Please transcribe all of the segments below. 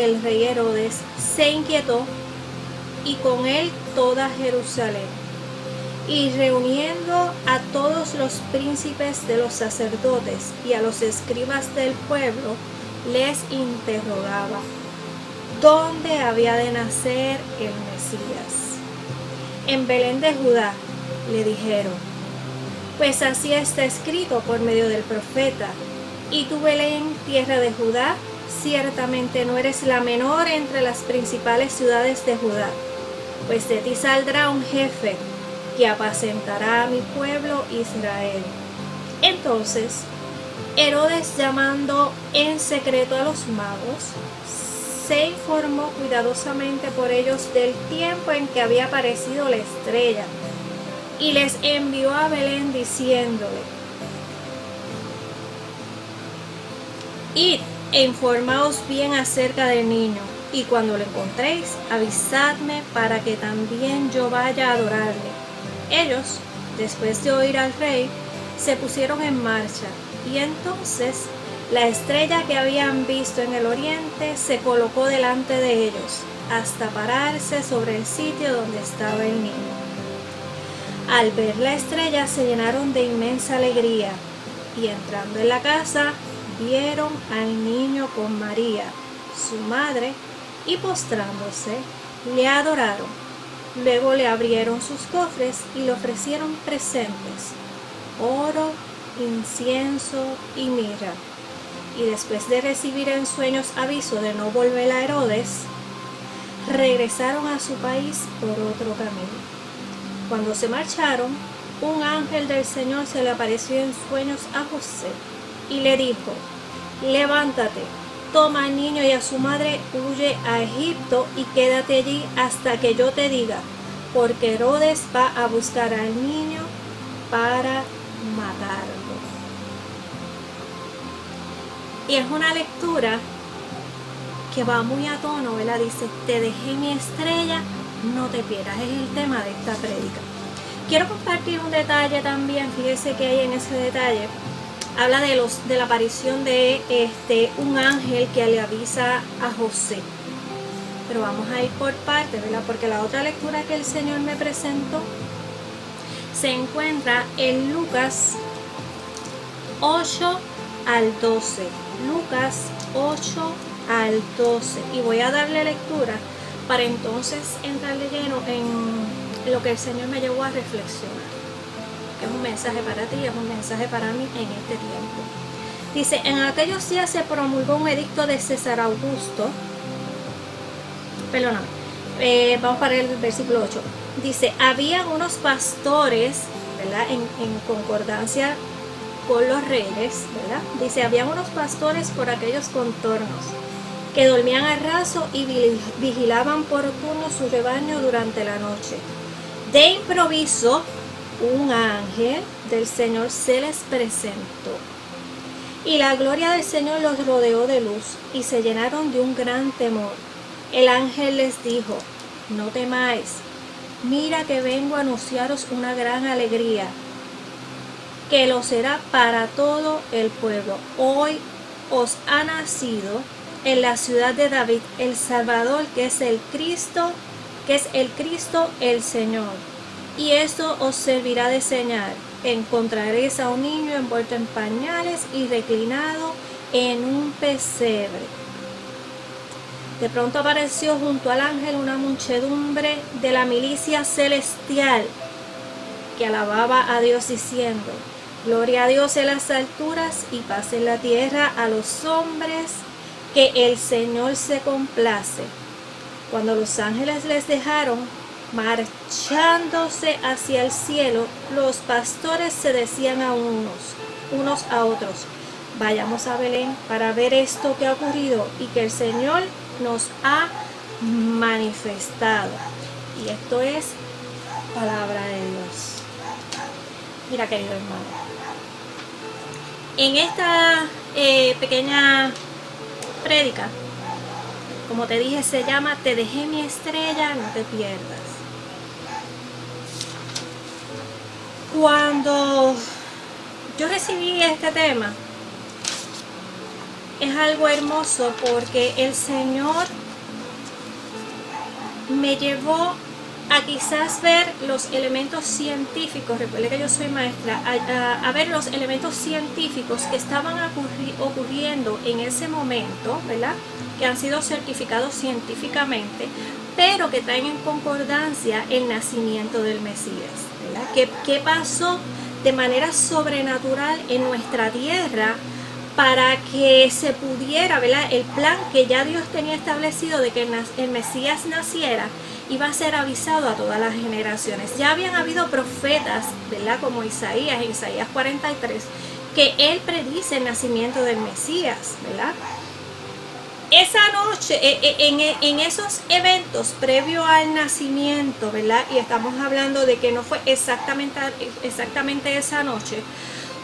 el rey Herodes se inquietó y con él toda Jerusalén, y reuniendo a todos los príncipes de los sacerdotes y a los escribas del pueblo, les interrogaba dónde había de nacer el Mesías. En Belén de Judá, le dijeron, pues así está escrito por medio del profeta. Y tú, Belén, tierra de Judá, ciertamente no eres la menor entre las principales ciudades de Judá, pues de ti saldrá un jefe que apacentará a mi pueblo Israel. Entonces Herodes, llamando en secreto a los magos, se informó cuidadosamente por ellos del tiempo en que había aparecido la estrella, y les envió a Belén diciéndole, id e informaos bien acerca del niño, y cuando lo encontréis, avisadme para que también yo vaya a adorarle. Ellos, después de oír al rey, se pusieron en marcha, y entonces la estrella que habían visto en el oriente se colocó delante de ellos, hasta pararse sobre el sitio donde estaba el niño. Al ver la estrella se llenaron de inmensa alegría, y entrando en la casa vieron al niño con María, su madre, y postrándose le adoraron. Luego le abrieron sus cofres y le ofrecieron presentes, oro, incienso y mirra. Y después de recibir en sueños aviso de no volver a Herodes, regresaron a su país por otro camino. Cuando se marcharon, un ángel del Señor se le apareció en sueños a José y le dijo, levántate, toma al niño y a su madre, huye a Egipto y quédate allí hasta que yo te diga, porque Herodes va a buscar al niño para matarlo. Y es una lectura que va muy a tono, ¿verdad? Dice, te dejé mi estrella, no te pierdas. Es el tema de esta prédica. Quiero compartir un detalle también, fíjese que hay en ese detalle. Habla de la aparición de un ángel que le avisa a José. Pero vamos a ir por partes, ¿verdad? Porque la otra lectura que el Señor me presentó se encuentra en Lucas 8 al 12. Lucas 8 al 12. Y voy a darle lectura para entonces entrar de lleno en lo que el Señor me llevó a reflexionar. Que es un mensaje para ti, es un mensaje para mí en este tiempo. Dice, en aquellos días se promulgó un edicto de César Augusto. Perdóname. Vamos para el versículo 8. Dice, había unos pastores, ¿verdad? En concordancia con los reyes, ¿verdad? Dice, había unos pastores por aquellos contornos que dormían a raso y vigilaban por turno su rebaño durante la noche. De improviso, un ángel del Señor se les presentó, y la gloria del Señor los rodeó de luz, y se llenaron de un gran temor. El ángel les dijo, no temáis, mira que vengo a anunciaros una gran alegría, que lo será para todo el pueblo. Hoy os ha nacido en la ciudad de David el Salvador, que es el Cristo, el Señor. Y esto os servirá de señal. Encontraréis a un niño envuelto en pañales y reclinado en un pesebre. De pronto apareció junto al ángel una muchedumbre de la milicia celestial que alababa a Dios diciendo, gloria a Dios en las alturas y paz en la tierra a los hombres que el Señor se complace. Cuando los ángeles les dejaron, marchándose hacia el cielo, los pastores se decían a unos a otros, vayamos a Belén para ver esto que ha ocurrido y que el Señor nos ha manifestado. Y esto es palabra de Dios. Mira, querido hermano, en esta pequeña prédica, como te dije, se llama Te dejé mi estrella, no te pierdas. Cuando yo recibí este tema, es algo hermoso porque el Señor me llevó a quizás ver los elementos científicos, recuerde que yo soy maestra, a ver los elementos científicos que estaban ocurriendo en ese momento, ¿verdad? Que han sido certificados científicamente, pero que traen en concordancia el nacimiento del Mesías, ¿verdad? ¿Qué pasó de manera sobrenatural en nuestra tierra para que se pudiera, ¿verdad? El plan que ya Dios tenía establecido de que el Mesías naciera iba a ser avisado a todas las generaciones. Ya habían habido profetas, ¿verdad? Como Isaías, en Isaías 43, que él predice el nacimiento del Mesías, ¿verdad? Esa noche, en esos eventos previo al nacimiento, ¿verdad? Y estamos hablando de que no fue exactamente esa noche,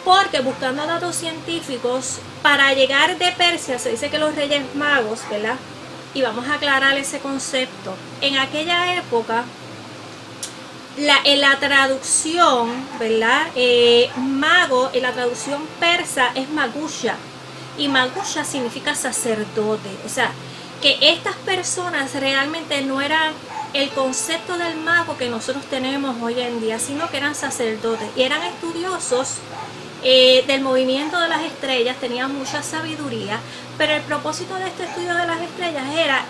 porque buscando datos científicos, para llegar de Persia, se dice que los Reyes Magos, ¿verdad? Y vamos a aclarar ese concepto. En aquella época, la traducción, ¿verdad? Mago, en la traducción persa es Magusha. Y Magusha significa sacerdote. O sea, que estas personas realmente no eran el concepto del mago que nosotros tenemos hoy en día, sino que eran sacerdotes y eran estudiosos del movimiento de las estrellas, tenían mucha sabiduría, pero el propósito de este estudio de las estrellas era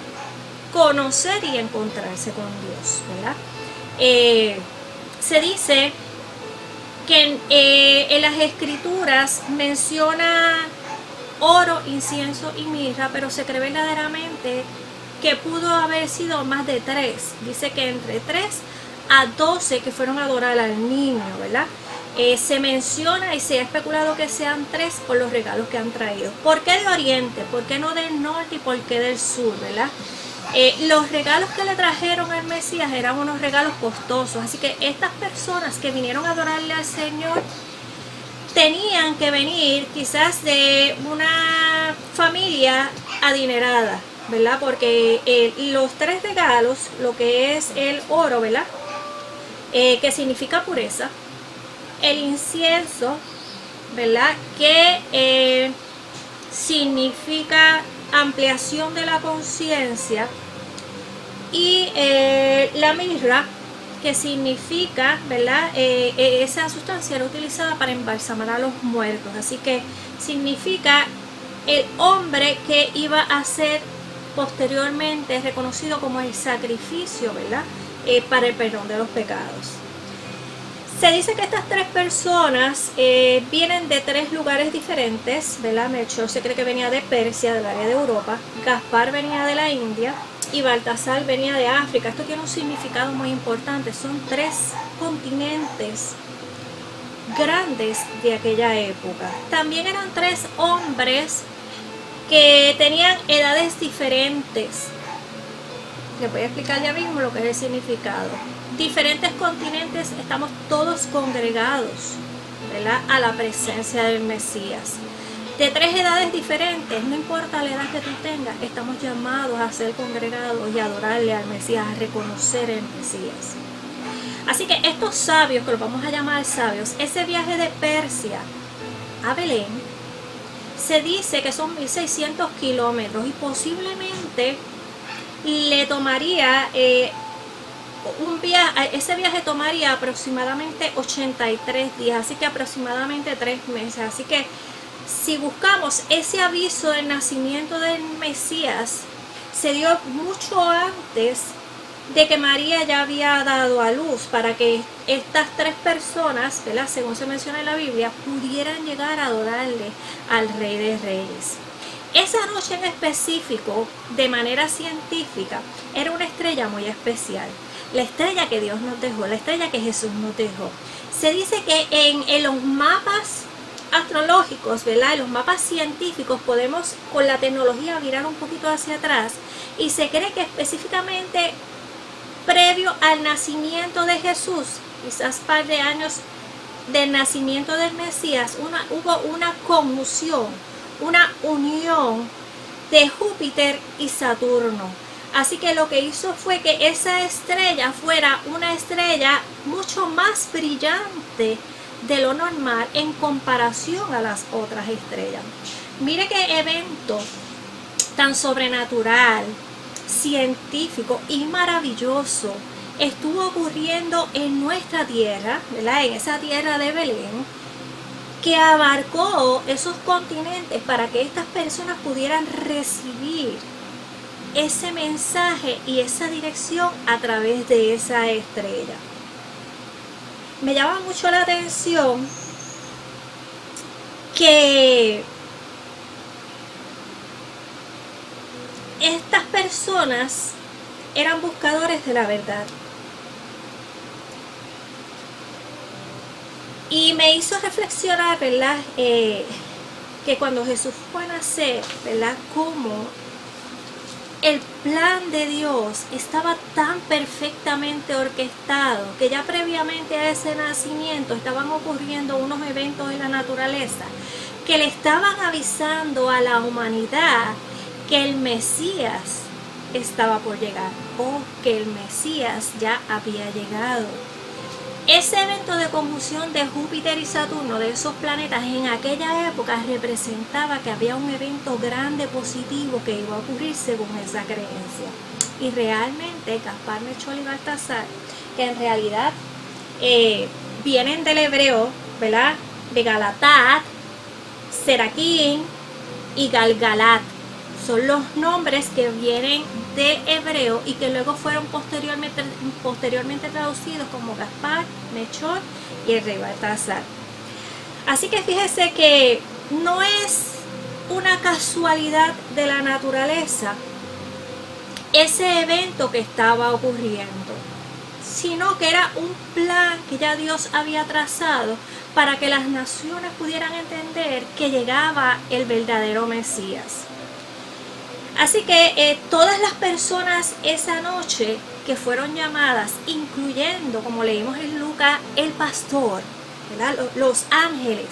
conocer y encontrarse con Dios, ¿verdad? Se dice que en las escrituras menciona oro, incienso y mirra, pero se cree verdaderamente que pudo haber sido más de 3. Dice que entre 3 a 12 que fueron a adorar al niño, ¿verdad? Se menciona y se ha especulado que sean 3 por los regalos que han traído. ¿Por qué de Oriente? ¿Por qué no del norte y por qué del sur, verdad? Los regalos que le trajeron al Mesías eran unos regalos costosos, así que estas personas que vinieron a adorarle al Señor tenían que venir quizás de una familia adinerada, ¿verdad? Porque los 3 regalos, lo que es el oro, ¿verdad? Que significa pureza, el incienso, ¿verdad? Que significa ampliación de la conciencia, y la mirra, que significa, ¿verdad? Esa sustancia era utilizada para embalsamar a los muertos, así que significa el hombre que iba a ser posteriormente reconocido como el sacrificio, ¿verdad? Para el perdón de los pecados. Se dice que estas 3 personas vienen de 3 lugares diferentes, ¿verdad? Melchor se cree que venía de Persia, del área de Europa, Gaspar venía de la India y Baltasar venía de África. Esto tiene un significado muy importante. Son 3 continentes grandes de aquella época. También eran 3 hombres que tenían edades diferentes. Les voy a explicar ya mismo lo que es el significado. Diferentes continentes, estamos todos congregados, ¿verdad? A la presencia del Mesías. De 3 edades diferentes, no importa la edad que tú tengas, estamos llamados a ser congregados y a adorarle al Mesías, a reconocer el Mesías. Así que estos sabios, que los vamos a llamar sabios, ese viaje de Persia a Belén, se dice que son 1600 kilómetros y posiblemente le tomaría ese viaje tomaría aproximadamente 83 días, así que aproximadamente 3 meses. Así que si buscamos ese aviso del nacimiento del Mesías, se dio mucho antes de que María ya había dado a luz, para que estas 3 personas, ¿verdad?, según se menciona en la Biblia, pudieran llegar a adorarle al Rey de Reyes. Esa noche en específico, de manera científica, era una estrella muy especial. La estrella que Dios nos dejó, la estrella que Jesús nos dejó. Se dice que en los mapas astrológicos, ¿verdad?, en los mapas científicos, podemos con la tecnología mirar un poquito hacia atrás, y se cree que específicamente previo al nacimiento de Jesús, quizás un par de años del nacimiento del Mesías, hubo una conjunción, una unión de Júpiter y Saturno. Así que lo que hizo fue que esa estrella fuera una estrella mucho más brillante de lo normal en comparación a las otras estrellas. Mire qué evento tan sobrenatural, científico y maravilloso estuvo ocurriendo en nuestra tierra, ¿verdad? En esa tierra de Belén, que abarcó esos continentes para que estas personas pudieran recibir ese mensaje y esa dirección a través de esa estrella. Me llama mucho la atención que estas personas eran buscadores de la verdad. Y me hizo reflexionar, ¿verdad? Que cuando Jesús fue a nacer, ¿verdad? Cómo el plan de Dios estaba tan perfectamente orquestado que ya previamente a ese nacimiento estaban ocurriendo unos eventos en la naturaleza que le estaban avisando a la humanidad que el Mesías estaba por llegar o que el Mesías ya había llegado. Ese evento de conjunción de Júpiter y Saturno, de esos planetas, en aquella época representaba que había un evento grande positivo que iba a ocurrir según esa creencia. Y realmente Gaspar, Melchor y Baltasar, que en realidad vienen del hebreo, ¿verdad? De Galatat, Seraquín y Galgalat. Son los nombres que vienen del hebreo y que luego fueron posteriormente traducidos como Gaspar, Melchor y el rey Baltasar. Así que fíjese que no es una casualidad de la naturaleza ese evento que estaba ocurriendo, sino que era un plan que ya Dios había trazado para que las naciones pudieran entender que llegaba el verdadero Mesías. Así que todas las personas esa noche que fueron llamadas, incluyendo, como leímos en Lucas, el pastor, ¿verdad? Los ángeles,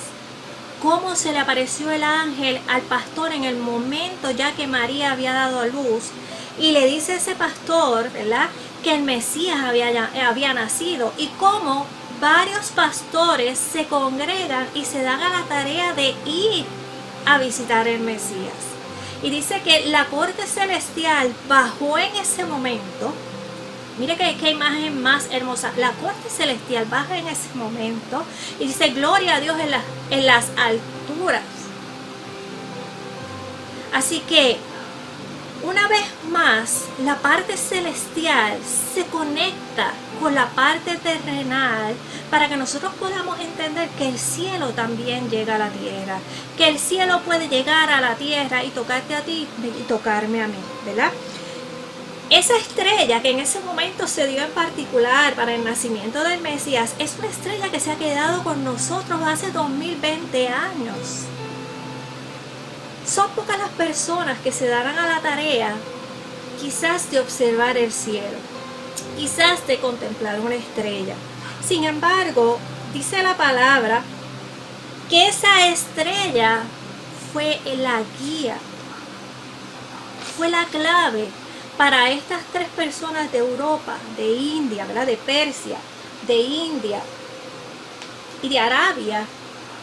cómo se le apareció el ángel al pastor en el momento ya que María había dado a luz, y le dice a ese pastor, ¿verdad?, que el Mesías había nacido, y cómo varios pastores se congregan y se dan a la tarea de ir a visitar el Mesías. Y dice que la corte celestial bajó en ese momento. Mire qué imagen más hermosa. La corte celestial baja en ese momento y dice: gloria a Dios en las alturas. Así que una vez más la parte celestial se conecta con la parte terrenal para que nosotros podamos entender que el cielo también llega a la tierra, que el cielo puede llegar a la tierra y tocarte a ti y tocarme a mí, ¿verdad? Esa estrella que en ese momento se dio en particular para el nacimiento del Mesías es una estrella que se ha quedado con nosotros hace 2020 años. Son pocas las personas que se darán a la tarea quizás de observar el cielo, quizás de contemplar una estrella. Sin embargo, dice la palabra que esa estrella fue la guía, fue la clave para estas tres personas de Europa, de India, ¿verdad?, de Persia, de India y de Arabia,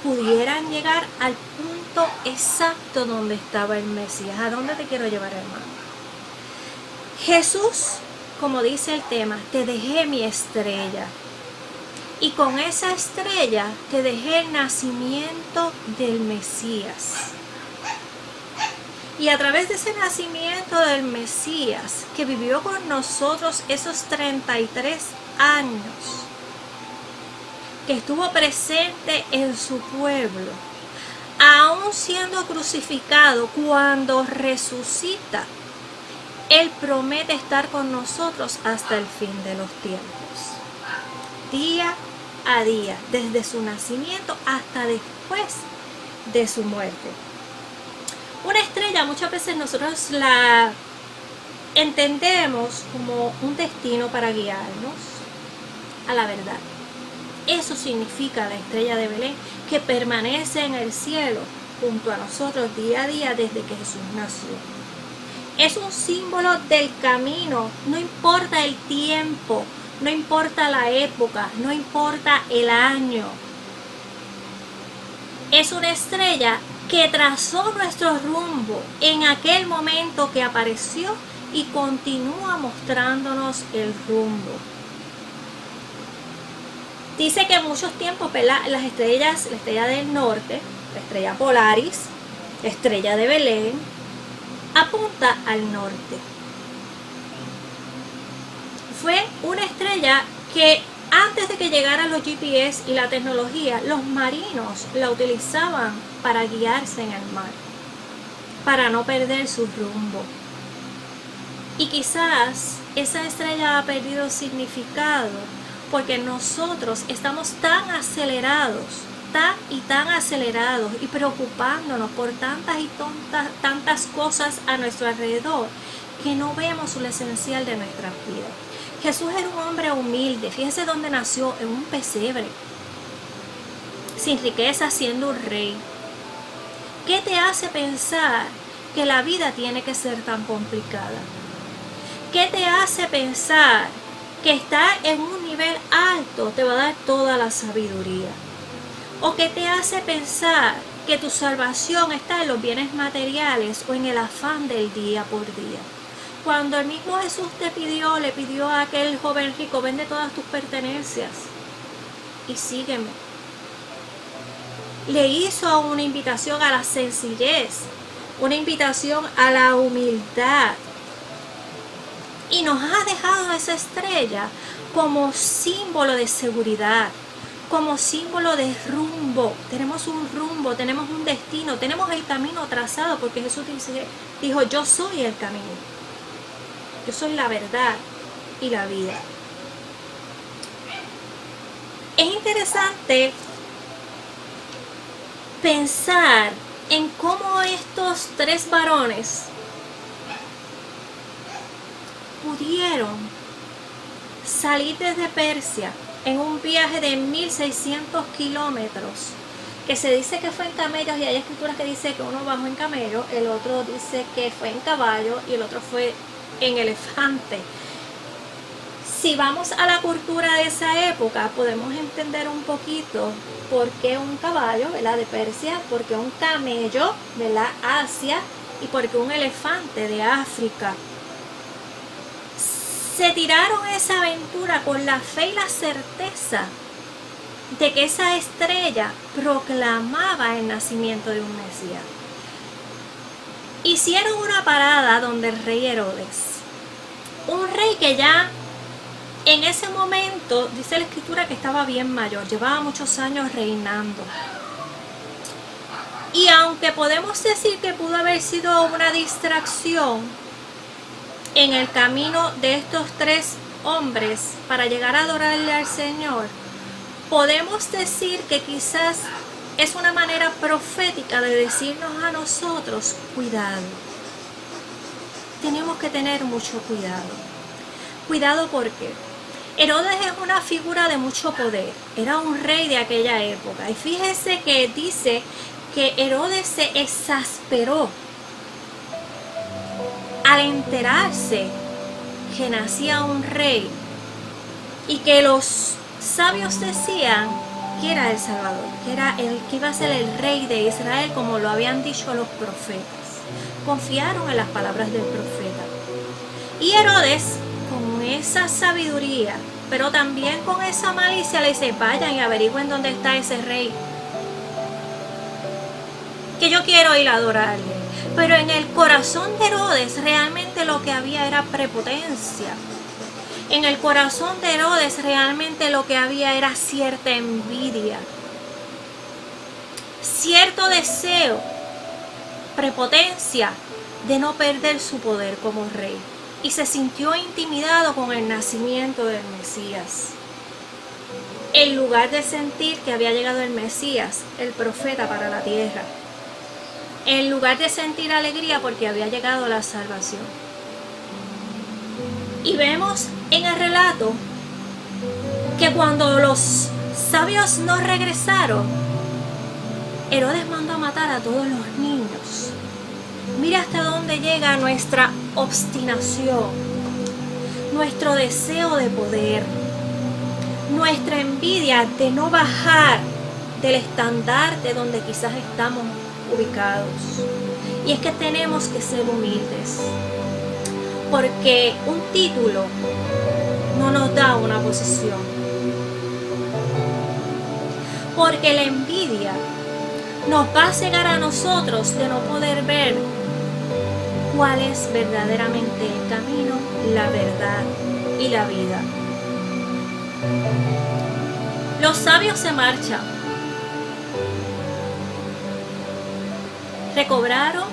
pudieran llegar al punto exacto donde estaba el Mesías. ¿A dónde te quiero llevar, hermano? Jesús, como dice el tema, te dejé mi estrella. Y con esa estrella te dejé el nacimiento del Mesías. Y a través de ese nacimiento del Mesías, que vivió con nosotros esos 33 años, que estuvo presente en su pueblo, aún siendo crucificado, cuando resucita, Él promete estar con nosotros hasta el fin de los tiempos. Día a día, desde su nacimiento hasta después de su muerte. Una estrella muchas veces nosotros la entendemos como un destino para guiarnos a la verdad. Eso significa la estrella de Belén, que permanece en el cielo junto a nosotros día a día desde que Jesús nació. Es un símbolo del camino, no importa el tiempo, no importa la época, no importa el año. Es una estrella que trazó nuestro rumbo en aquel momento que apareció y continúa mostrándonos el rumbo. Dice que en muchos tiempos, ¿verdad?, las estrellas, la estrella del norte, la estrella Polaris, la estrella de Belén, apunta al norte. Fue una estrella que antes de que llegaran los GPS y la tecnología, los marinos la utilizaban para guiarse en el mar, para no perder su rumbo. Y quizás esa estrella ha perdido significado porque nosotros estamos tan acelerados y preocupándonos por tantas cosas a nuestro alrededor que no vemos lo esencial de nuestras vidas. Jesús era un hombre humilde, fíjense dónde nació, en un pesebre, sin riqueza, siendo un rey. ¿Qué te hace pensar que la vida tiene que ser tan complicada? ¿Qué te hace pensar que estar en un nivel alto te va a dar toda la sabiduría? ¿O qué te hace pensar que tu salvación está en los bienes materiales o en el afán del día por día? Cuando el mismo Jesús le pidió a aquel joven rico, vende todas tus pertenencias y sígueme. Le hizo una invitación a la sencillez, una invitación a la humildad. Y nos ha dejado esa estrella como símbolo de seguridad, como símbolo de rumbo. Tenemos un rumbo, tenemos un destino, tenemos el camino trazado, porque Jesús dijo, yo soy el camino, yo soy la verdad y la vida. Es interesante pensar en cómo estos tres varones pudieron salir desde Persia en un viaje de 1600 kilómetros, que se dice que fue en camellos, y hay escrituras que dicen que uno bajó en camello, el otro dice que fue en caballo y el otro fue en elefante. Si vamos a la cultura de esa época, podemos entender un poquito por qué un caballo, ¿verdad?, de Persia, por qué un camello, ¿verdad?, Asia, y por qué un elefante de África. Se tiraron esa aventura con la fe y la certeza de que esa estrella proclamaba el nacimiento de un Mesías. Hicieron una parada donde el rey Herodes, un rey que ya en ese momento, dice la escritura, que estaba bien mayor, llevaba muchos años reinando. Y aunque podemos decir que pudo haber sido una distracción en el camino de estos tres hombres para llegar a adorarle al Señor, podemos decir que quizás es una manera profética de decirnos a nosotros, cuidado. Tenemos que tener mucho cuidado. Cuidado porque Herodes es una figura de mucho poder, era un rey de aquella época. Y fíjese que dice que Herodes se exasperó al enterarse que nacía un rey y que los sabios decían que era el Salvador, que iba a ser el rey de Israel, como lo habían dicho los profetas. Confiaron en las palabras del profeta. Y Herodes, con esa sabiduría, pero también con esa malicia, le dice, vayan y averigüen dónde está ese rey, que yo quiero ir a adorarle. Pero en el corazón de Herodes realmente lo que había era prepotencia. En el corazón de Herodes realmente lo que había era cierta envidia, cierto deseo, prepotencia de no perder su poder como rey. Y se sintió intimidado con el nacimiento del Mesías. En lugar de sentir que había llegado el Mesías, el profeta para la tierra. En lugar de sentir alegría porque había llegado la salvación. Y vemos en el relato que cuando los sabios no regresaron, Herodes mandó a matar a todos los niños. Mira hasta dónde llega nuestra obstinación, nuestro deseo de poder, nuestra envidia de no bajar del estandarte donde quizás estamos ubicados. Y es que tenemos que ser humildes, porque un título no nos da una posición, porque la envidia nos va a cegar a nosotros de no poder ver cuál es verdaderamente el camino, la verdad y la vida. Los sabios se marchan, recobraron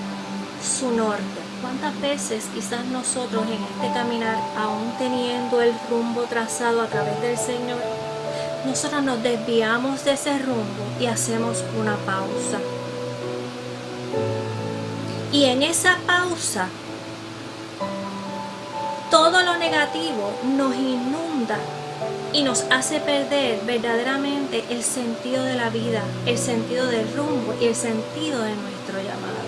su norte. ¿Cuántas veces quizás nosotros en este caminar, aún teniendo el rumbo trazado a través del Señor, nosotros nos desviamos de ese rumbo y hacemos una pausa? Y en esa pausa, todo lo negativo nos inunda y nos hace perder verdaderamente el sentido de la vida, el sentido del rumbo y el sentido de nuestro llamado.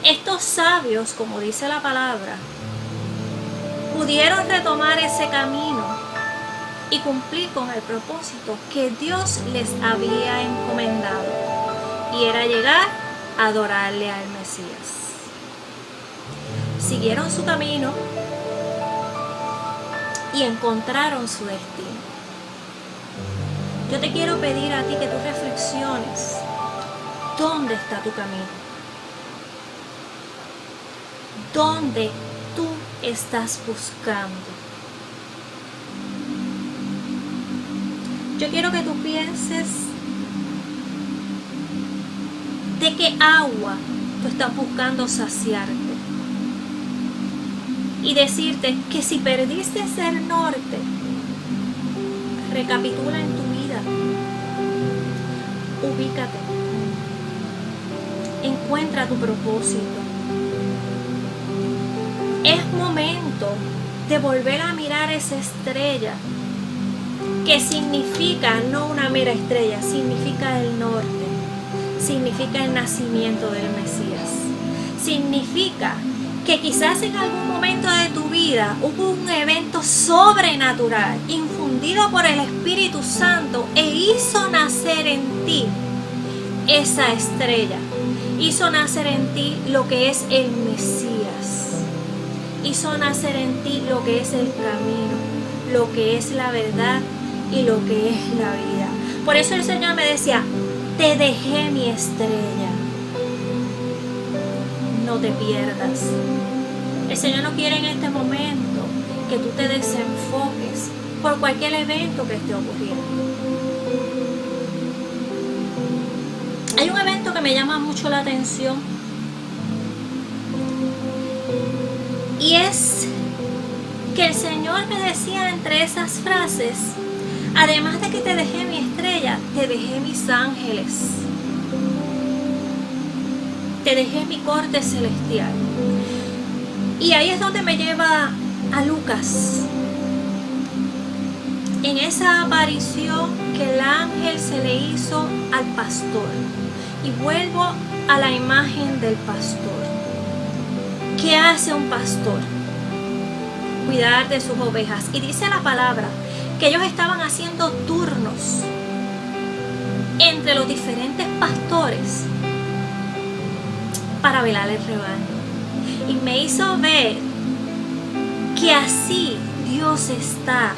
Estos sabios, como dice la palabra, pudieron retomar ese camino y cumplir con el propósito que Dios les había encomendado, y era llegar a adorarle al Mesías. Siguieron su camino y encontraron su destino. Yo te quiero pedir a ti que tú reflexiones. ¿Dónde está tu camino? ¿Dónde tú estás buscando? Yo quiero que tú pienses de qué agua tú estás buscando saciarte. Y decirte que si perdiste el norte, recapitula en tu vida, ubícate, encuentra tu propósito. Es momento de volver a mirar esa estrella, que significa no una mera estrella, significa el norte, significa el nacimiento del Mesías, significa que quizás en algún momento de tu vida hubo un evento sobrenatural infundido por el Espíritu Santo e hizo nacer en ti esa estrella, hizo nacer en ti lo que es el Mesías, hizo nacer en ti lo que es el camino, lo que es la verdad y lo que es la vida. Por eso el Señor me decía: te dejé mi estrella. No te pierdas. El Señor no quiere en este momento que tú te desenfoques por cualquier evento que esté ocurriendo. Hay un evento que me llama mucho la atención, y es que el Señor me decía entre esas frases: además de que te dejé mi estrella, te dejé mis ángeles, te dejé mi corte celestial. Y ahí es donde me lleva a Lucas, en esa aparición que el ángel se le hizo al pastor. Y vuelvo a la imagen del pastor. ¿Qué hace un pastor? Cuidar de sus ovejas. Y dice la palabra que ellos estaban haciendo turnos entre los diferentes pastores para velar el rebaño. Y me hizo ver que así Dios está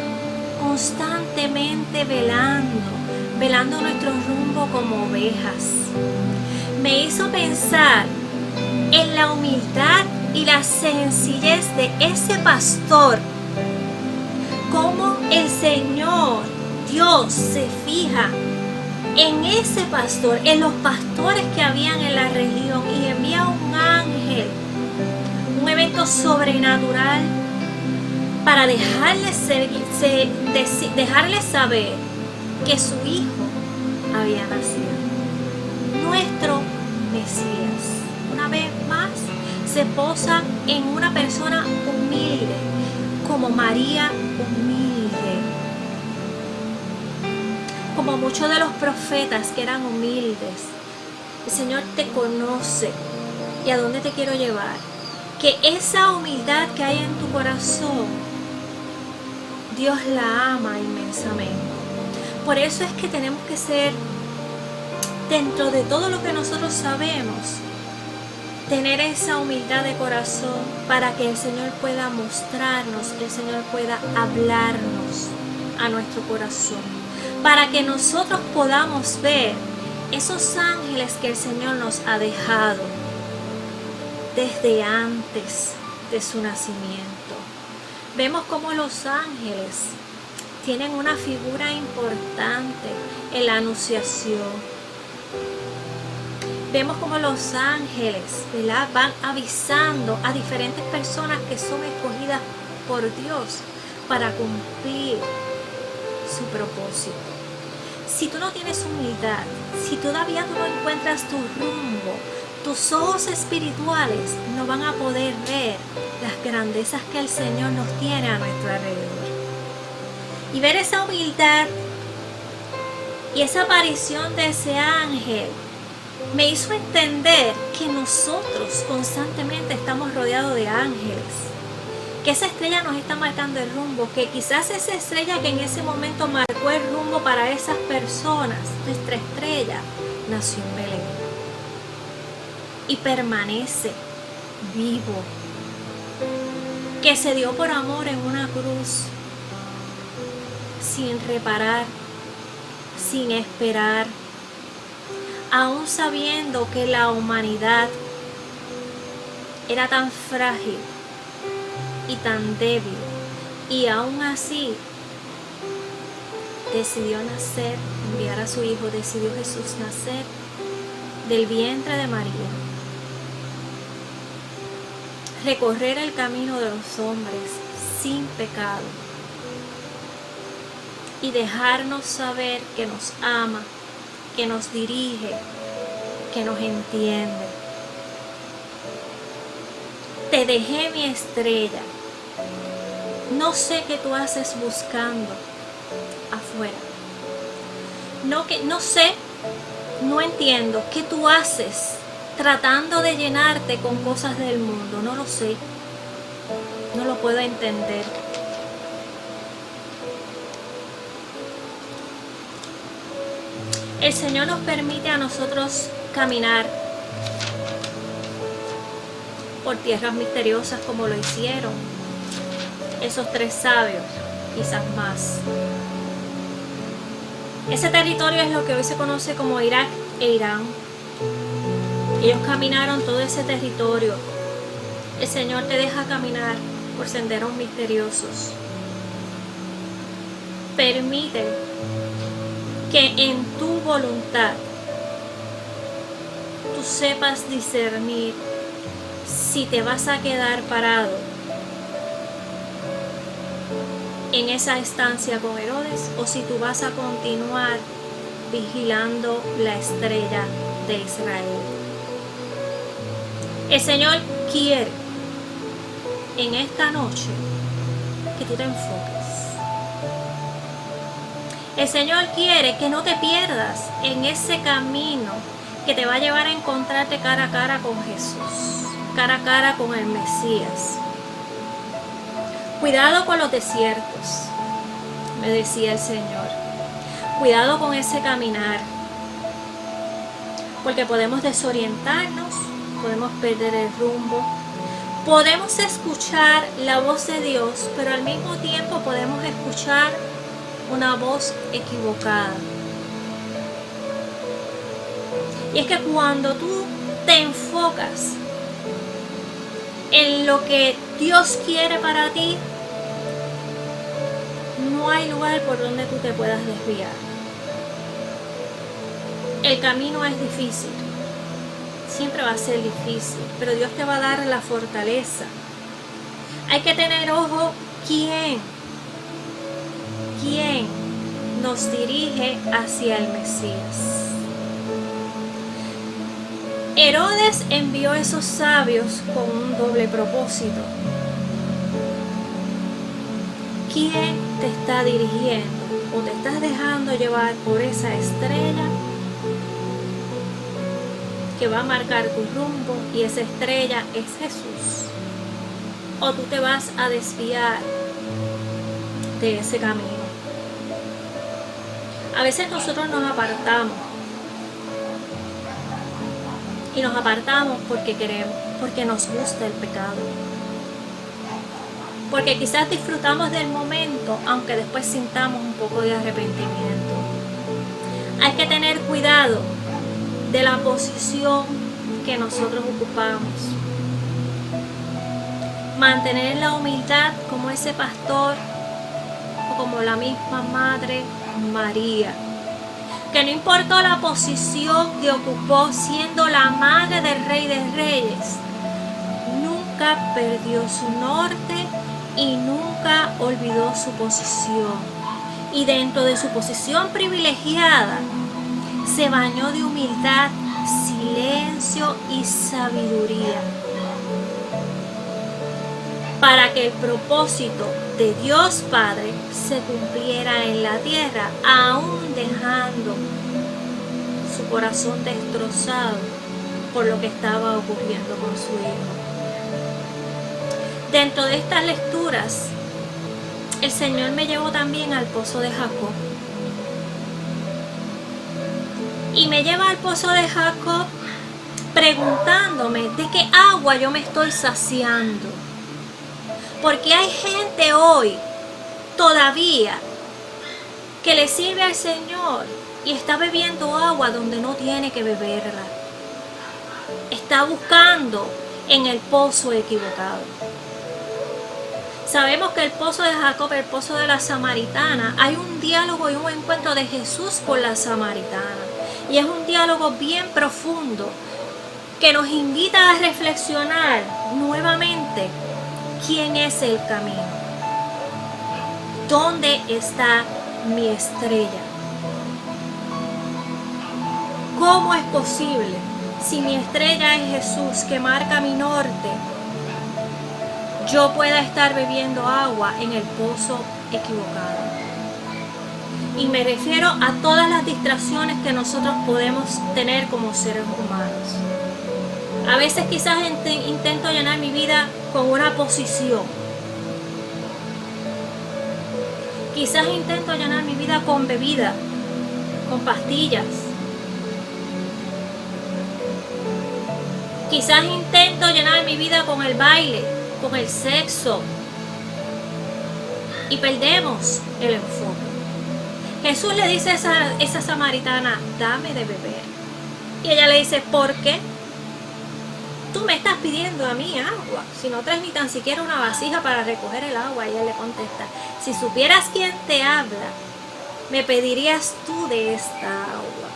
constantemente velando nuestro rumbo como ovejas. Me hizo pensar en la humildad y la sencillez de ese pastor, cómo el Señor Dios se fija en ese pastor, en los pastores que habían en la región, y envía un ángel, un evento sobrenatural, para dejarles saber que su hijo había nacido, nuestro Mesías. Una vez más se posa en una persona humilde, como María humilde, como muchos de los profetas que eran humildes. El Señor te conoce. ¿Y a dónde te quiero llevar? Que esa humildad que hay en tu corazón, Dios la ama inmensamente. Por eso es que tenemos que ser dentro de todo lo que nosotros sabemos, tener esa humildad de corazón para que el Señor pueda mostrarnos, que el Señor pueda hablarnos a nuestro corazón, para que nosotros podamos ver esos ángeles que el Señor nos ha dejado desde antes de su nacimiento. Vemos cómo los ángeles tienen una figura importante en la anunciación. Vemos cómo los ángeles, ¿verdad?, van avisando a diferentes personas que son escogidas por Dios para cumplir su propósito. Si tú no tienes humildad, si todavía tú no encuentras tu rumbo, tus ojos espirituales no van a poder ver las grandezas que el Señor nos tiene a nuestro alrededor. Y ver esa humildad y esa aparición de ese ángel me hizo entender que nosotros constantemente estamos rodeados de ángeles, que esa estrella nos está marcando el rumbo, que quizás esa estrella que en ese momento marcó el rumbo para esas personas, nuestra estrella, nació en Belén y permanece vivo, que se dio por amor en una cruz, sin reparar, sin esperar, aún sabiendo que la humanidad era tan frágil y tan débil, y aún así decidió nacer, enviar a su Hijo, decidió Jesús nacer del vientre de María, recorrer el camino de los hombres sin pecado y dejarnos saber que nos ama, que nos dirige, que nos entiende. Te dejé mi estrella. No sé qué tú haces buscando afuera. No entiendo qué tú haces tratando de llenarte con cosas del mundo. No lo sé. No lo puedo entender. El Señor nos permite a nosotros caminar por tierras misteriosas como lo hicieron esos 3 sabios, quizás más. Ese territorio es lo que hoy se conoce como Irak e Irán. Ellos caminaron todo ese territorio. El Señor te deja caminar por senderos misteriosos. Permite que en tu voluntad tú sepas discernir si te vas a quedar parado en esa estancia con Herodes o si tú vas a continuar vigilando la estrella de Israel. El Señor quiere en esta noche que tú te enfoques. El Señor quiere que no te pierdas en ese camino que te va a llevar a encontrarte cara a cara con Jesús, cara a cara con el Mesías. Cuidado con los desiertos, me decía el Señor. Cuidado con ese caminar, porque podemos desorientarnos, podemos perder el rumbo, podemos escuchar la voz de Dios, pero al mismo tiempo podemos escuchar una voz equivocada. Y es que cuando tú te enfocas en lo que Dios quiere para ti, no hay lugar por donde tú te puedas desviar. El camino es difícil, siempre va a ser difícil, pero Dios te va a dar la fortaleza. Hay que tener ojo quién nos dirige hacia el Mesías. Herodes envió a esos sabios con un doble propósito. ¿Quién te está dirigiendo o te estás dejando llevar por esa estrella que va a marcar tu rumbo, y esa estrella es Jesús? ¿O tú te vas a desviar de ese camino? A veces nosotros nos apartamos y nos apartamos porque queremos, porque nos gusta el pecado. Porque quizás disfrutamos del momento, aunque después sintamos un poco de arrepentimiento. Hay que tener cuidado de la posición que nosotros ocupamos. Mantener la humildad como ese pastor o como la misma Madre María, que no importó la posición que ocupó siendo la madre del Rey de Reyes, nunca perdió su norte y nunca olvidó su posición. Y dentro de su posición privilegiada, se bañó de humildad, silencio y sabiduría, para que el propósito de Dios Padre se cumpliera en la tierra, aún dejando su corazón destrozado por lo que estaba ocurriendo con su hijo. Dentro de estas lecturas, el Señor me llevó también al pozo de Jacob. Y me lleva al pozo de Jacob preguntándome de qué agua yo me estoy saciando. Porque hay gente hoy todavía que le sirve al Señor y está bebiendo agua donde no tiene que beberla. Está buscando en el pozo equivocado. Sabemos que el pozo de Jacob, el pozo de la samaritana, hay un diálogo y un encuentro de Jesús con la samaritana. Y es un diálogo bien profundo que nos invita a reflexionar nuevamente quién es el camino. ¿Dónde está mi estrella? ¿Cómo es posible, si mi estrella es Jesús que marca mi norte, yo pueda estar bebiendo agua en el pozo equivocado? Y me refiero a todas las distracciones que nosotros podemos tener como seres humanos. A veces quizás intento llenar mi vida con una posición. Quizás intento llenar mi vida con bebida, con pastillas. Quizás intento llenar mi vida con el baile, con el sexo. Y perdemos el enfoque. Jesús le dice a esa samaritana, dame de beber. Y ella le dice, ¿por qué? Tú me estás pidiendo a mí agua, si no traes ni tan siquiera una vasija para recoger el agua. Y ella le contesta, si supieras quién te habla, me pedirías tú de esta agua.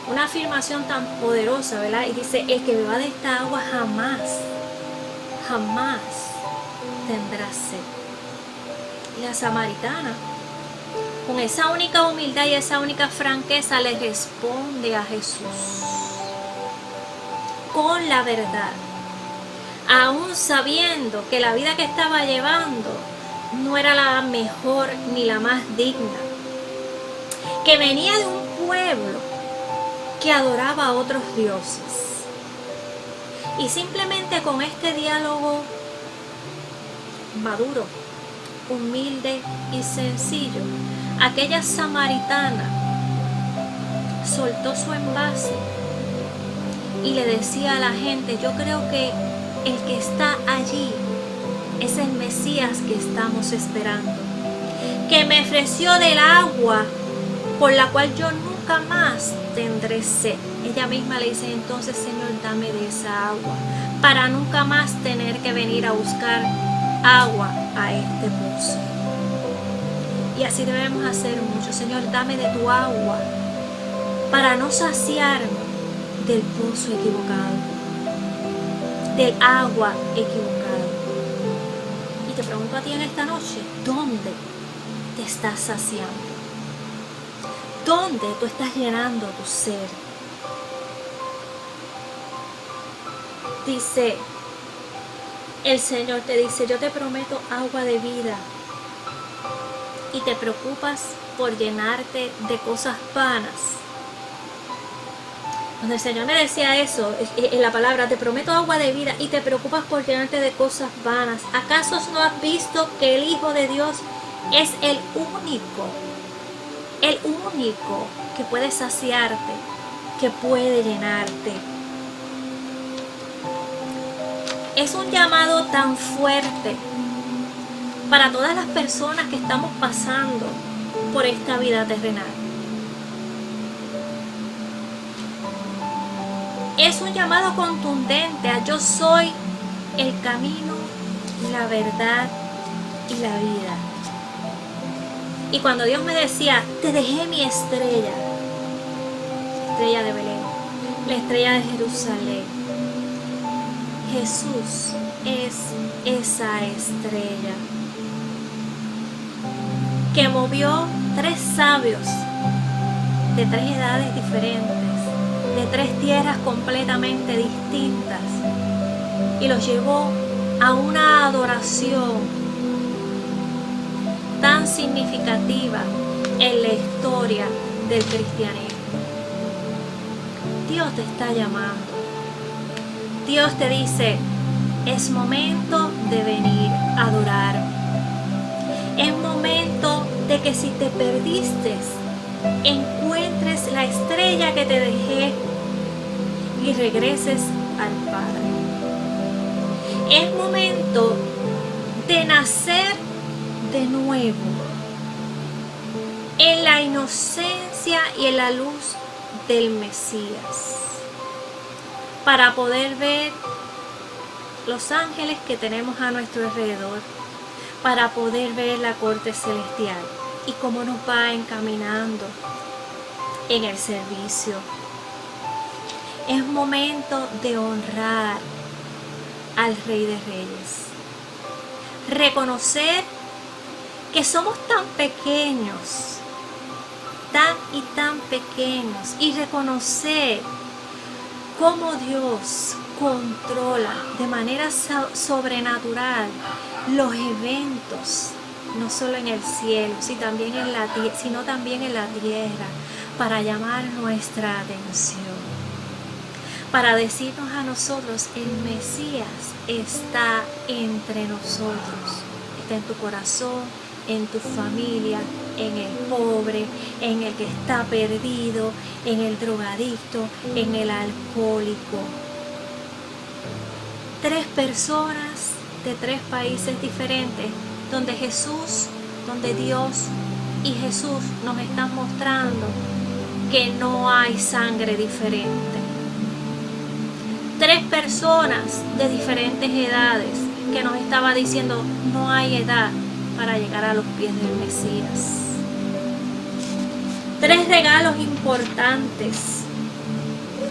Una afirmación tan poderosa, ¿verdad? Y dice, el que beba de esta agua jamás tendrá sed. Y la samaritana, con esa única humildad y esa única franqueza, le responde a Jesús con la verdad, aún sabiendo que la vida que estaba llevando no era la mejor ni la más digna, que venía de un pueblo que adoraba a otros dioses. Y simplemente con este diálogo maduro, humilde y sencillo, aquella samaritana soltó su envase y le decía a la gente, yo creo que el que está allí es el Mesías que estamos esperando, que me ofreció del agua por la cual yo nunca más tendré sed. Ella misma le dice, entonces Señor, dame de esa agua, para nunca más tener que venir a buscar agua a este pozo. Y así debemos hacer mucho. Señor, dame de tu agua, para no saciarme del pozo equivocado, del agua equivocada. Y te pregunto a ti en esta noche, ¿dónde te estás saciando? ¿Dónde tú estás llenando tu ser? Dice, el Señor te dice, yo te prometo agua de vida, y te preocupas por llenarte de cosas vanas. Cuando el Señor me decía eso, en la palabra, te prometo agua de vida, y te preocupas por llenarte de cosas vanas, ¿acaso no has visto que el Hijo de Dios es el único que puede saciarte, que puede llenarte? Es un llamado tan fuerte para todas las personas que estamos pasando por esta vida terrenal. Es un llamado contundente a yo soy el camino, la verdad y la vida. Y cuando Dios me decía, te dejé mi estrella, estrella de Belén, la estrella de Jerusalén, Jesús es esa estrella que movió 3 sabios de 3 edades diferentes, de 3 tierras completamente distintas, y los llevó a una adoración tan significativa en la historia del cristianismo. Dios te está llamando. Dios te dice, es momento de venir a adorar. Es momento de que si te perdiste, encuentres la estrella que te dejé y regreses al Padre. Es momento de nacer de nuevo en la inocencia y en la luz del Mesías, para poder ver los ángeles que tenemos a nuestro alrededor, para poder ver la corte celestial y cómo nos va encaminando en el servicio. Es momento de honrar al Rey de Reyes, reconocer que somos tan pequeños, tan pequeños, y reconocer cómo Dios controla de manera sobrenatural los eventos, no solo en el cielo, sino también en la tierra, para llamar nuestra atención, para decirnos a nosotros, el Mesías está entre nosotros, está en tu corazón, en tu familia, en el pobre, en el que está perdido, en el drogadicto, en el alcohólico. 3 personas de 3 países diferentes, donde Dios y Jesús nos están mostrando que no hay sangre diferente. 3 personas de diferentes edades que nos estaba diciendo, no hay edad para llegar a los pies del Mesías. 3 regalos importantes.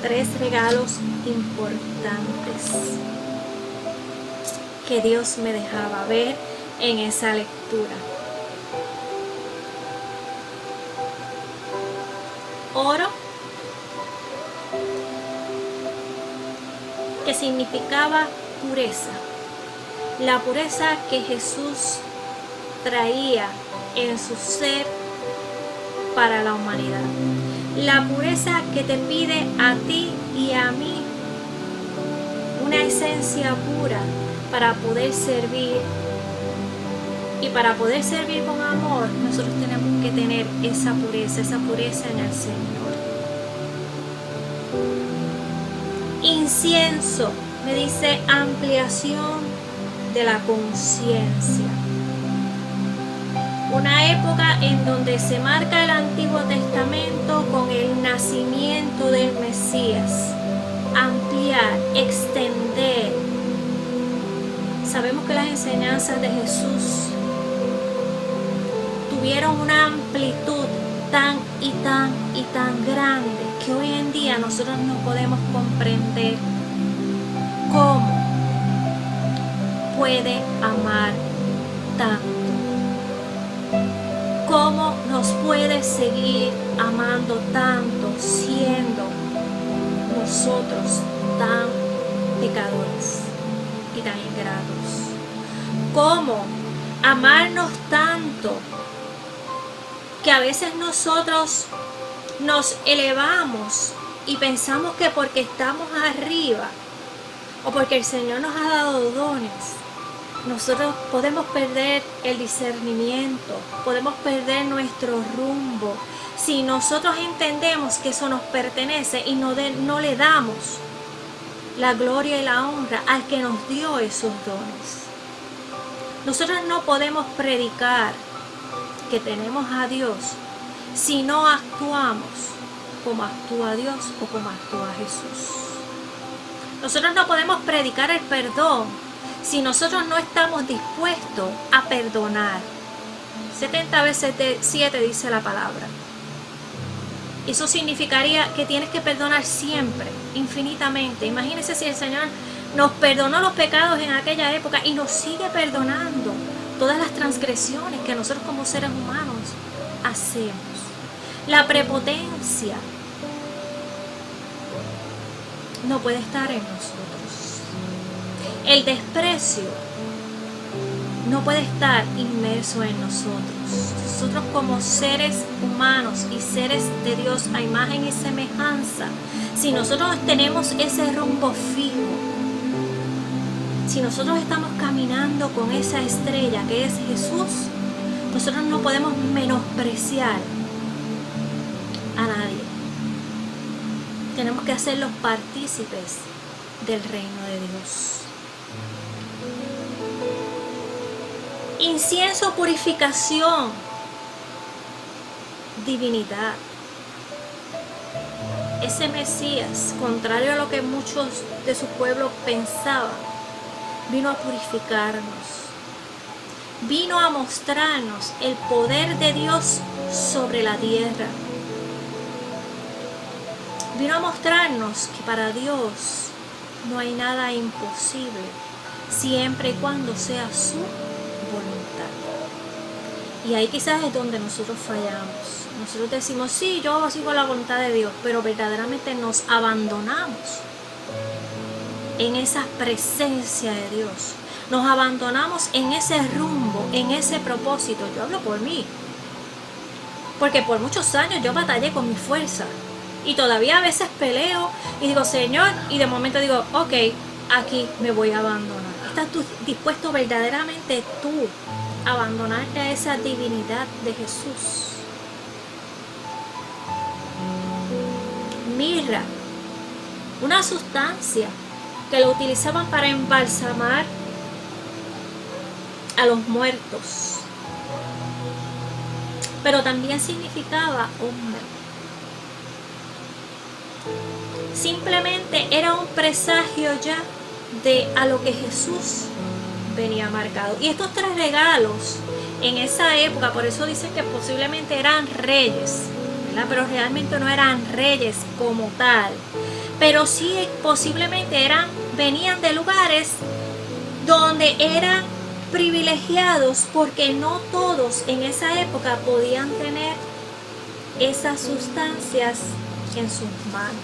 3 regalos importantes que Dios me dejaba ver en esa lectura. Oro, que significaba pureza. La pureza que Jesús traía en su ser para la humanidad. La pureza que te pide a ti y a mí una esencia pura para poder servir. Y para poder servir con amor, nosotros tenemos que tener esa pureza en el Señor. Incienso, me dice ampliación de la conciencia. Una época en donde se marca el Antiguo Testamento con el nacimiento del Mesías. Ampliar, extender. Sabemos que las enseñanzas de Jesús tuvieron una amplitud tan grande que hoy en día nosotros no podemos comprender cómo puede amar tanto, cómo nos puede seguir amando tanto siendo nosotros tan pecadores y tan ingratos, cómo amarnos tanto que a veces nosotros nos elevamos y pensamos que porque estamos arriba o porque el Señor nos ha dado dones, nosotros podemos perder el discernimiento, podemos perder nuestro rumbo. Si nosotros entendemos que eso nos pertenece y no le damos la gloria y la honra al que nos dio esos dones. Nosotros no podemos predicar que tenemos a Dios si no actuamos como actúa Dios o como actúa Jesús. Nosotros no podemos predicar el perdón si nosotros no estamos dispuestos a perdonar. 70 veces 7 dice la palabra. Eso significaría que tienes que perdonar siempre, infinitamente. Imagínense si el Señor nos perdonó los pecados en aquella época y nos sigue perdonando todas las transgresiones que nosotros como seres humanos hacemos. La prepotencia no puede estar en nosotros. El desprecio no puede estar inmerso en nosotros. Nosotros como seres humanos y seres de Dios a imagen y semejanza, si nosotros tenemos ese rumbo fijo, si nosotros estamos caminando con esa estrella que es Jesús, nosotros no podemos menospreciar a nadie. Tenemos que hacerlos partícipes del reino de Dios. Incienso, purificación, divinidad. Ese Mesías, contrario a lo que muchos de su pueblo pensaban, vino a purificarnos. Vino a mostrarnos el poder de Dios sobre la tierra. Vino a mostrarnos que para Dios no hay nada imposible, siempre y cuando sea su voluntad. Y ahí quizás es donde nosotros fallamos. Nosotros decimos, sí, yo sigo la voluntad de Dios, pero verdaderamente nos abandonamos en esa presencia de Dios. Nos abandonamos en ese rumbo, en ese propósito. Yo hablo por mí, porque por muchos años yo batallé con mi fuerza. Y todavía a veces peleo y digo, Señor, y de momento digo, ok, aquí me voy a abandonar. ¿Estás tú dispuesto verdaderamente tú a abandonarte a esa divinidad de Jesús? Mirra, una sustancia que lo utilizaban para embalsamar a los muertos, pero también significaba hombre. Simplemente era un presagio ya de a lo que Jesús venía marcado. Y estos 3 regalos en esa época, por eso dicen que posiblemente eran reyes, ¿verdad? Pero realmente no eran reyes como tal, pero sí posiblemente venían de lugares donde eran privilegiados, porque no todos en esa época podían tener esas sustancias en sus manos.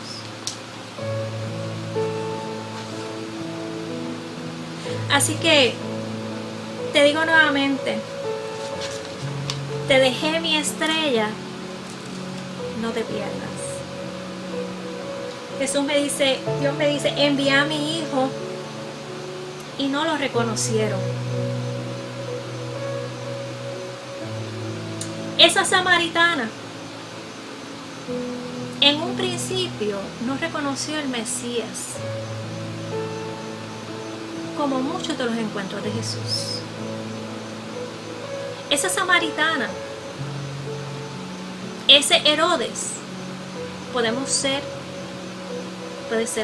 Así que te digo nuevamente, te dejé mi estrella, no te pierdas. Jesús me dice, Dios me dice, envié a mi hijo y no lo reconocieron. Esa samaritana en un principio no reconoció el Mesías, como muchos de los encuentros de Jesús. Esa samaritana, ese Herodes, puede ser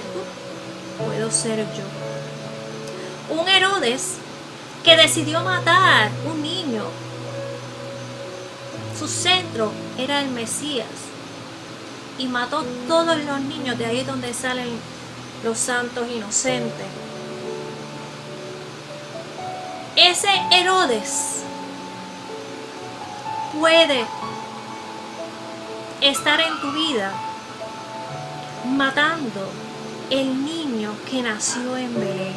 tú, puedo ser yo. Un Herodes que decidió matar un niño. Su centro era el Mesías y mató todos los niños. De ahí es donde salen los santos inocentes. Ese Herodes puede estar en tu vida matando el niño que nació en Belén,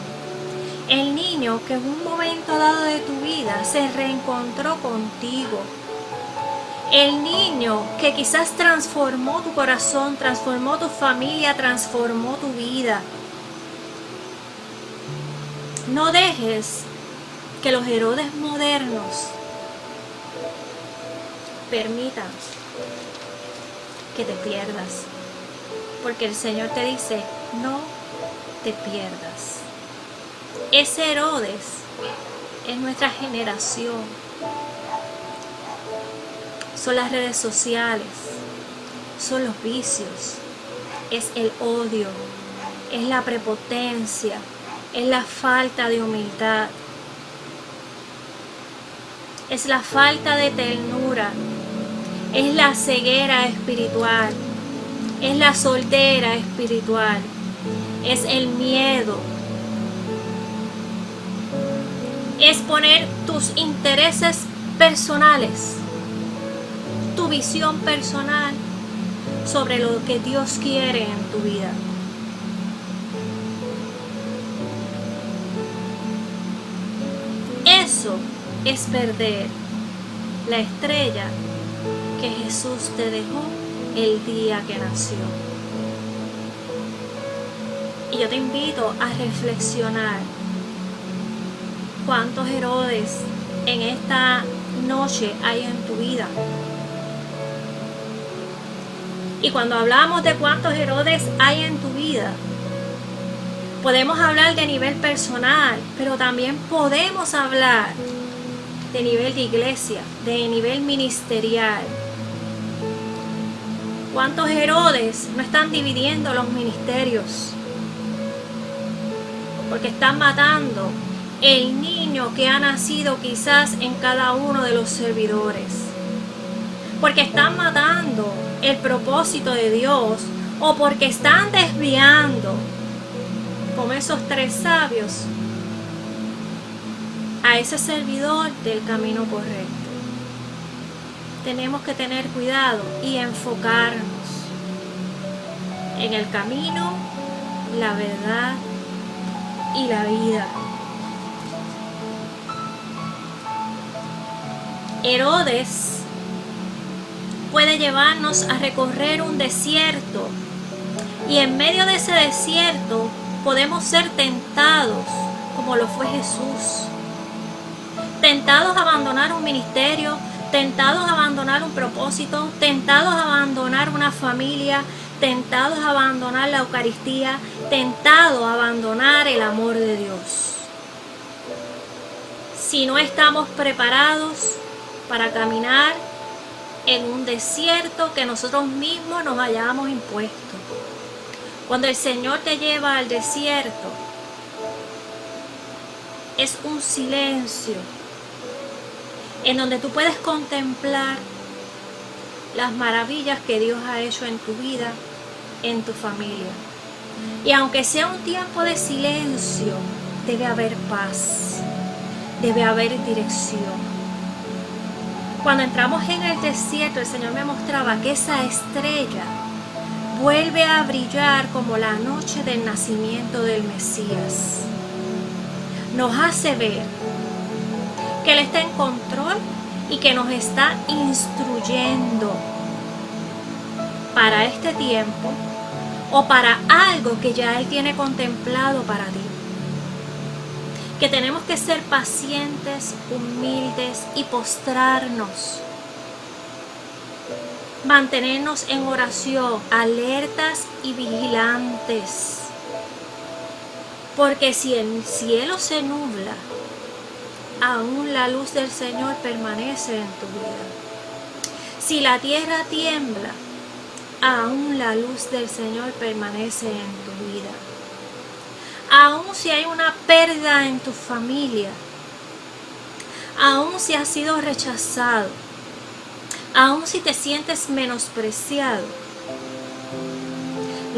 el niño que en un momento dado de tu vida se reencontró contigo, el niño que quizás transformó tu corazón, transformó tu familia, transformó tu vida. No dejes que los Herodes modernos permitan que te pierdas, porque el Señor te dice, no te pierdas. Ese Herodes es nuestra generación. Son las redes sociales, son los vicios, es el odio, es la prepotencia, es la falta de humildad, es la falta de ternura, es la ceguera espiritual, es la soltera espiritual, es el miedo, es poner tus intereses personales, tu visión personal sobre lo que Dios quiere en tu vida. Eso es perder la estrella que Jesús te dejó el día que nació. Y yo te invito a reflexionar cuántos Herodes en esta noche hay en tu vida. Y cuando hablamos de cuántos Herodes hay en tu vida, podemos hablar de nivel personal, pero también podemos hablar de nivel de iglesia, de nivel ministerial. ¿Cuántos Herodes no están dividiendo los ministerios? Porque están matando el niño que ha nacido quizás en cada uno de los servidores. Porque están matando el propósito de Dios, o porque están desviando, como esos 3 sabios, a ese servidor del camino correcto. Tenemos que tener cuidado y enfocarnos en el camino, la verdad y la vida. Herodes puede llevarnos a recorrer un desierto, y en medio de ese desierto podemos ser tentados como lo fue Jesús. Tentados a abandonar un ministerio, tentados a abandonar un propósito, tentados a abandonar una familia, tentados a abandonar la Eucaristía, tentados a abandonar el amor de Dios. Si no estamos preparados para caminar en un desierto que nosotros mismos nos hayamos impuesto. Cuando el Señor te lleva al desierto, es un silencio en donde tú puedes contemplar las maravillas que Dios ha hecho en tu vida, en tu familia. Y aunque sea un tiempo de silencio, debe haber paz, debe haber dirección. Cuando entramos en el desierto, el Señor me mostraba que esa estrella vuelve a brillar como la noche del nacimiento del Mesías. Nos hace ver que Él está en control y que nos está instruyendo para este tiempo o para algo que ya Él tiene contemplado para ti. Que tenemos que ser pacientes, humildes y postrarnos. Mantenernos en oración, alertas y vigilantes. Porque si el cielo se nubla, aún la luz del Señor permanece en tu vida. Si la tierra tiembla, aún la luz del Señor permanece en tu vida. Aún si hay una pérdida en tu familia, aún si has sido rechazado, aún si te sientes menospreciado,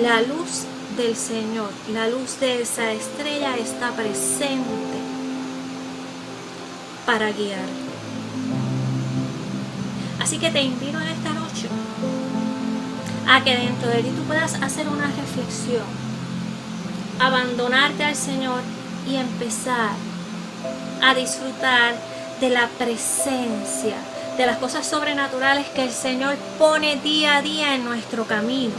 la luz del Señor, la luz de esa estrella está presente para guiarte. Así que te invito en esta noche a que dentro de ti tú puedas hacer una reflexión, abandonarte al Señor y empezar a disfrutar de la presencia, de las cosas sobrenaturales que el Señor pone día a día en nuestro camino.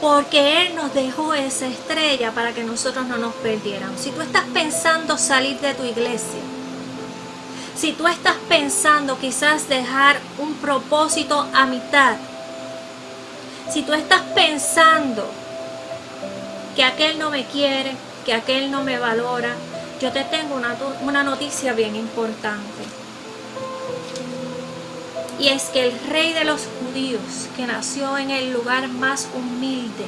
Porque Él nos dejó esa estrella para que nosotros no nos perdiéramos. Si tú estás pensando salir de tu iglesia, si tú estás pensando quizás dejar un propósito a mitad, si tú estás pensando que aquel no me quiere, que aquel no me valora, yo te tengo una noticia bien importante. Y es que el rey de los judíos, que nació en el lugar más humilde,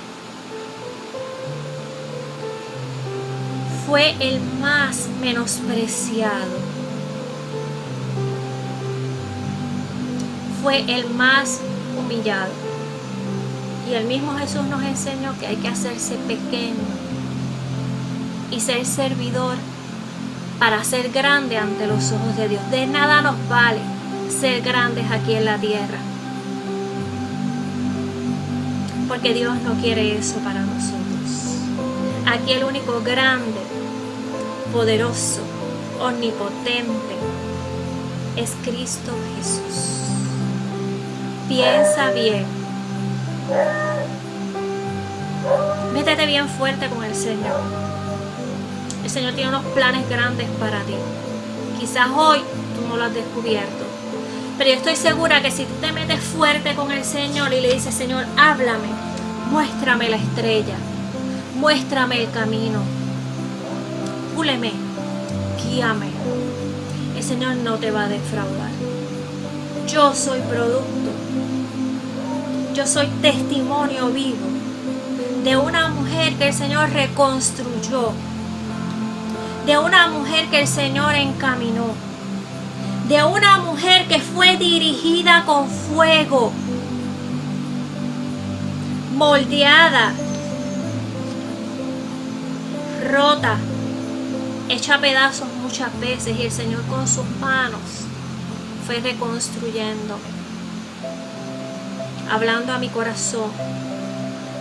fue el más menospreciado. Fue el más humillado. Y el mismo Jesús nos enseñó que hay que hacerse pequeño y ser servidor para ser grande ante los ojos de Dios. De nada nos vale ser grandes aquí en la tierra, porque Dios no quiere eso para nosotros. Aquí el único grande, poderoso, omnipotente es Cristo Jesús. Piensa bien. Métete bien fuerte con el Señor. El Señor tiene unos planes grandes para ti. Quizás hoy tú no lo has descubierto, pero yo estoy segura que si tú te metes fuerte con el Señor y le dices: Señor, háblame, muéstrame la estrella, muéstrame el camino, púleme, guíame, el Señor no te va a defraudar. Yo soy producto, yo soy testimonio vivo de una mujer que el Señor reconstruyó, de una mujer que el Señor encaminó, de una mujer que fue dirigida con fuego, moldeada, rota, hecha a pedazos muchas veces, y el Señor con sus manos fue reconstruyéndome, hablando a mi corazón,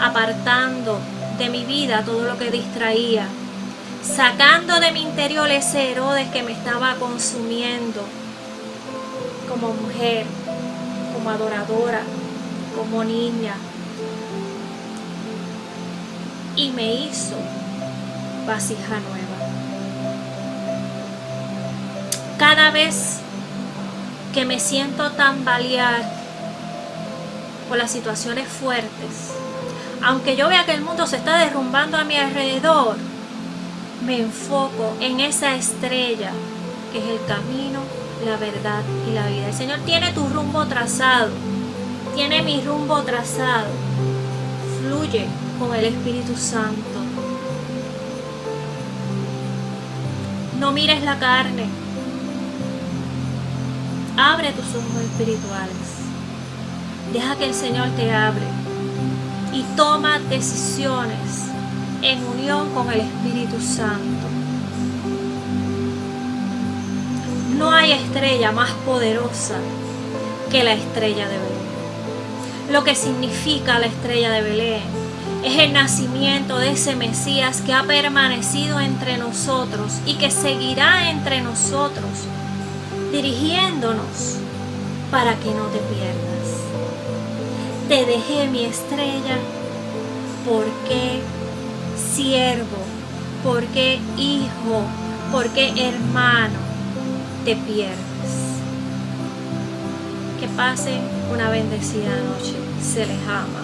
apartando de mi vida todo lo que distraía, sacando de mi interior ese Herodes que me estaba consumiendo como mujer, como adoradora, como niña, y me hizo vasija nueva. Cada vez que me siento tambalear por las situaciones fuertes, aunque yo vea que el mundo se está derrumbando a mi alrededor, me enfoco en esa estrella que es el camino, la verdad y la vida. El Señor tiene tu rumbo trazado, tiene mi rumbo trazado. Fluye con el Espíritu Santo. No mires la carne. Abre tus ojos espirituales. Deja que el Señor te hable y toma decisiones en unión con el Espíritu Santo. No hay estrella más poderosa que la estrella de Belén. Lo que significa la estrella de Belén es el nacimiento de ese Mesías que ha permanecido entre nosotros y que seguirá entre nosotros, dirigiéndonos para que no te pierdas. Te dejé mi estrella porque siervo, porque hijo, porque hermano te pierdes. Que pasen una bendecida noche. Se les ama.